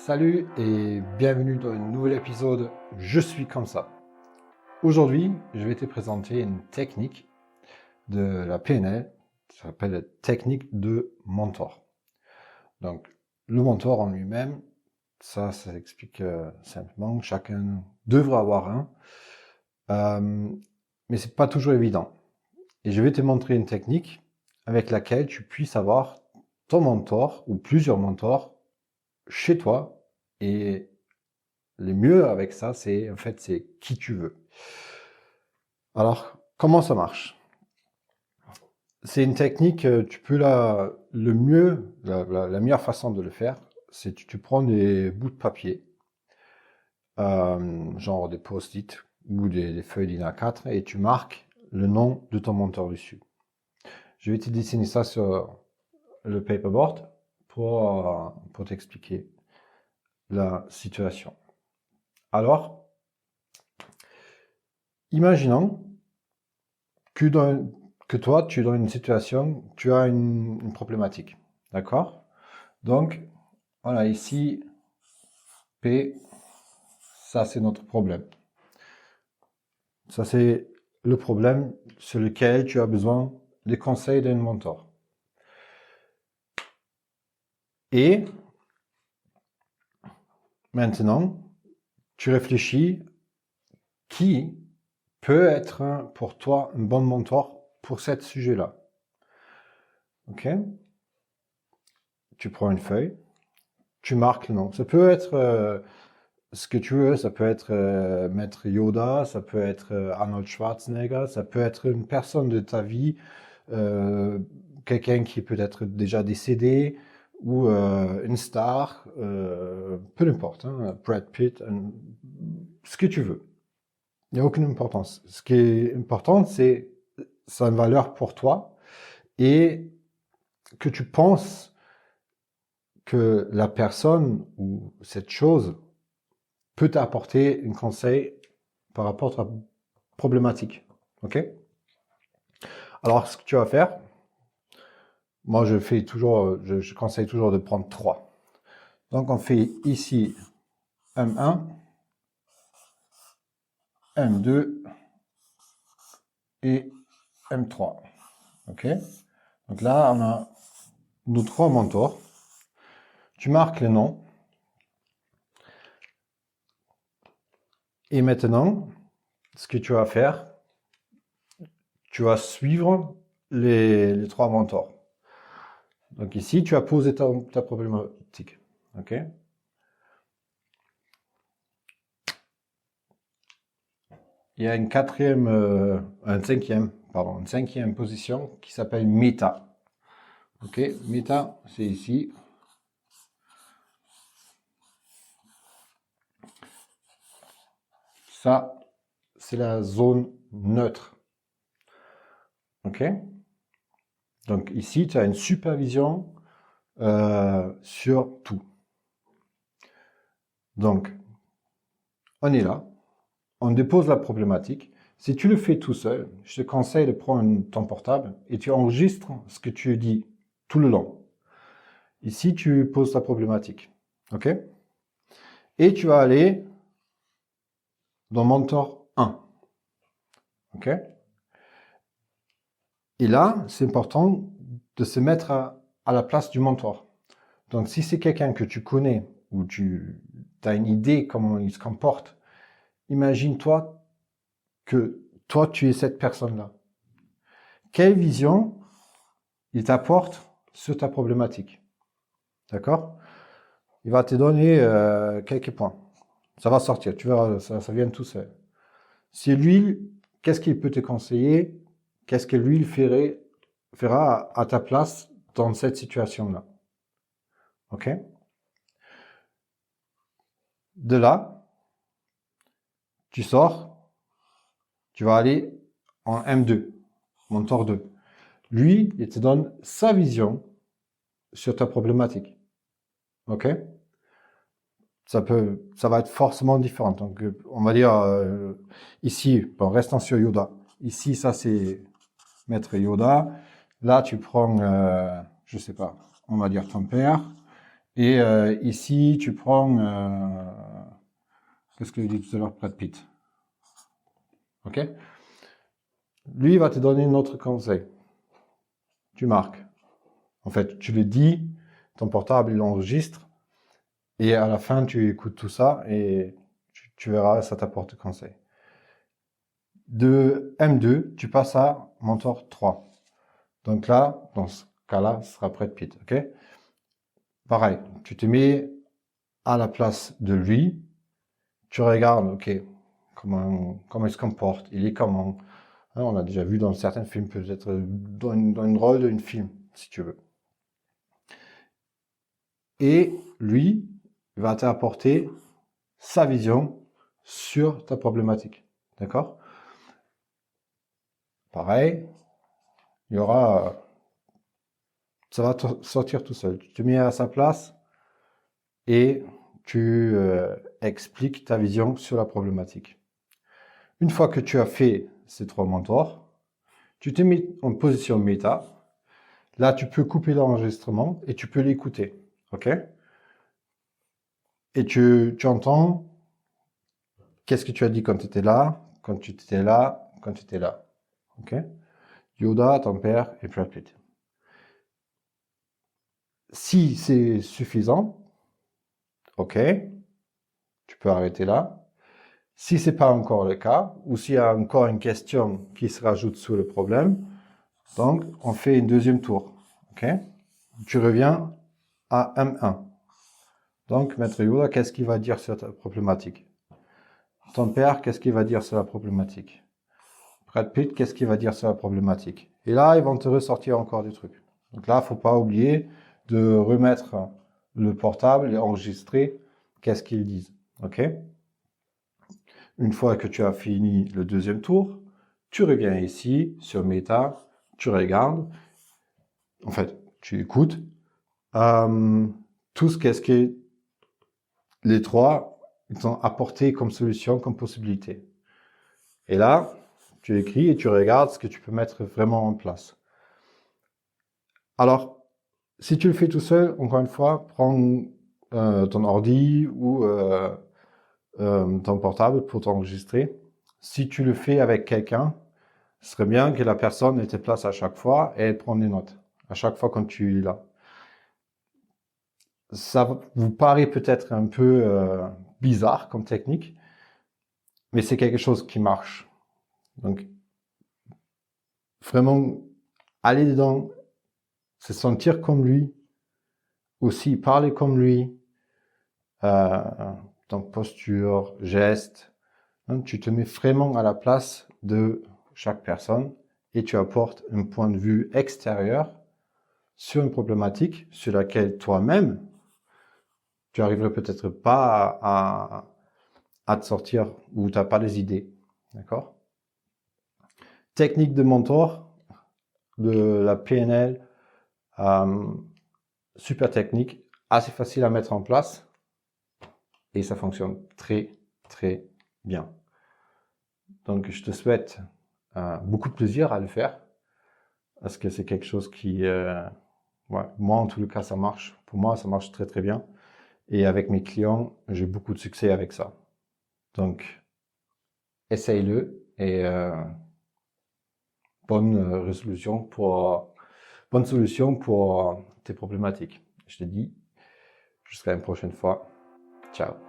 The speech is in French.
Salut et bienvenue dans un nouvel épisode Je suis comme ça. Aujourd'hui, je vais te présenter une technique de la PNL, ça s'appelle la technique de mentor. Donc, le mentor en lui-même, ça s'explique simplement, chacun devrait avoir un, mais c'est pas toujours évident. Et je vais te montrer une technique avec laquelle tu puisses avoir ton mentor ou plusieurs mentors chez toi. Et le mieux avec ça, c'est qui tu veux. Alors, comment ça marche? C'est une technique, la meilleure façon de le faire, c'est tu prends des bouts de papier, genre des post-it ou des feuilles d'A4 et tu marques le nom de ton mentor dessus. Je vais te dessiner ça sur le paperboard pour t'expliquer la situation. Alors, imaginons que toi, tu es dans une situation, tu as une problématique. D'accord? Donc, voilà, ici, P, ça c'est notre problème. Ça c'est le problème sur lequel tu as besoin des conseils d'un mentor. Et maintenant, tu réfléchis qui peut être pour toi un bon mentor pour ce sujet-là. Ok? Tu prends une feuille, tu marques le nom. Ça peut être ce que tu veux, ça peut être Maître Yoda, ça peut être Arnold Schwarzenegger, ça peut être une personne de ta vie, quelqu'un qui est peut-être déjà décédé, ou une star, peu importe, hein, Brad Pitt, ce que tu veux. Il n'y a aucune importance. Ce qui est important, c'est sa valeur pour toi et que tu penses que la personne ou cette chose peut t'apporter un conseil par rapport à ta problématique. Ok? Alors, ce que tu vas faire, moi je conseille toujours de prendre 3. Donc, on fait ici M1, M2 et M3. Ok? Donc là, on a nos 3 mentors. Tu marques le nom. Et maintenant, ce que tu vas faire, tu vas suivre les 3 mentors. Donc ici, tu as posé ta problématique. Ok? Il y a une cinquième position qui s'appelle méta. Ok? Méta, c'est ici. Ça, c'est la zone neutre. Ok? Donc ici, tu as une supervision sur tout. Donc, on est là, on dépose la problématique. Si tu le fais tout seul, je te conseille de prendre ton portable et tu enregistres ce que tu dis tout le long. Ici, tu poses ta problématique. Ok? Et tu vas aller dans mentor 1. Ok? Et là, c'est important de se mettre à la place du mentor. Donc, si c'est quelqu'un que tu connais ou tu as une idée comment il se comporte, imagine-toi que toi, tu es cette personne-là. Quelle vision il t'apporte sur ta problématique? D'accord? Il va te donner quelques points. Ça va sortir, tu verras, ça vient tout seul. Si lui, qu'est-ce qu'il peut te conseiller? Qu'est-ce que lui fera à ta place dans cette situation-là? Ok? De là, tu sors, tu vas aller en M2, mentor 2. Lui, il te donne sa vision sur ta problématique. Ok? Ça va être forcément différent. Donc, on va dire ici, bon, restant sur Yoda. Ici, ça c'est Maître Yoda. Là, tu prends, je sais pas, on va dire ton père. Et ici, tu prends... qu'est-ce que je dis tout à l'heure, Brad Pitt. Ok? Lui, il va te donner un autre conseil. Tu marques. En fait, tu le dis, ton portable, il enregistre, et à la fin, tu écoutes tout ça, et tu verras, ça t'apporte conseil. De M2, tu passes à mentor 3. Donc là, dans ce cas-là, ce sera Brad Pitt, ok? Pareil, tu te mets à la place de lui, tu regardes, ok, comment il se comporte, il est comment. Hein, on a déjà vu dans certains films, peut-être dans une rôle d'un film, si tu veux. Et lui va t'apporter sa vision sur ta problématique. D'accord? Pareil, il y aura... ça va sortir tout seul. Tu te mets à sa place et tu expliques ta vision sur la problématique. Une fois que tu as fait ces 3 mentors, tu te mets en position méta. Là, tu peux couper l'enregistrement et tu peux l'écouter. OK? Et tu entends qu'est-ce que tu as dit quand tu étais là, quand tu étais là, quand tu étais là. OK? Yoda, ton père et Brad Pitt. Si c'est suffisant, OK, tu peux arrêter là. Si c'est pas encore le cas, ou s'il y a encore une question qui se rajoute sur le problème, donc on fait un deuxième tour. OK? Tu reviens à M1. Donc, Maître Yoda, qu'est-ce qu'il va dire sur ta problématique? Ton père, qu'est-ce qu'il va dire sur la problématique? Brad Pitt, qu'est-ce qu'il va dire sur la problématique? Et là, ils vont te ressortir encore des trucs. Donc là, il ne faut pas oublier de remettre le portable et enregistrer qu'est-ce qu'ils disent. OK? Une fois que tu as fini le deuxième tour, tu reviens ici sur Meta, tu regardes, en fait, tu écoutes tout ce qu'est-ce que les 3 ils ont apporté comme solution, comme possibilité. Et là, tu écris et tu regardes ce que tu peux mettre vraiment en place. Alors, si tu le fais tout seul, encore une fois, prends ton ordi ou ton portable pour t'enregistrer. Si tu le fais avec quelqu'un, ce serait bien que la personne te place à chaque fois et elle prend des notes à chaque fois quand tu es là. Ça vous paraît peut-être un peu bizarre comme technique, mais c'est quelque chose qui marche. Donc, vraiment, aller dedans, se sentir comme lui, aussi parler comme lui, donc posture, geste, hein, tu te mets vraiment à la place de chaque personne et tu apportes un point de vue extérieur sur une problématique sur laquelle toi-même, tu arriverais peut-être pas à te sortir ou tu n'as pas les idées. D'accord? Technique de mentor, de la PNL, super technique, assez facile à mettre en place et ça fonctionne très très bien. Donc je te souhaite beaucoup de plaisir à le faire parce que c'est quelque chose qui, ouais, moi en tout cas ça marche. Pour moi ça marche très très bien et avec mes clients j'ai beaucoup de succès avec ça. Donc essaye-le et bonne solution pour tes problématiques. Je te dis jusqu'à une prochaine fois. Ciao.